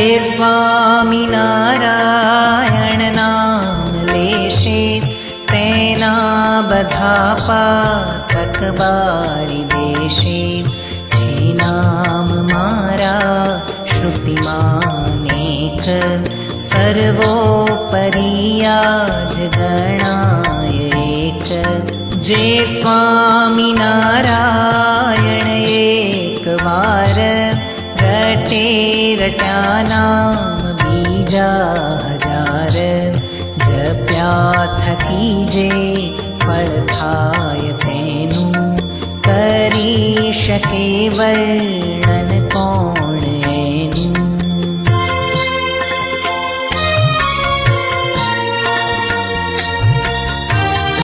જે સ્વામિનારાયણ નામ લેશે તેના બધા પાતક બાળી દેશે. જે નામ મારા શ્રુતિમાનેક સર્વોપરિયાજ ગણાય એક. જે સ્વામિનારાયણ એક વાર રટે રટ્યા નામ બીજા હજાર. જપ્યા થકી જે ફળ થાય તેનું કરી શકે વર્ણન કોણ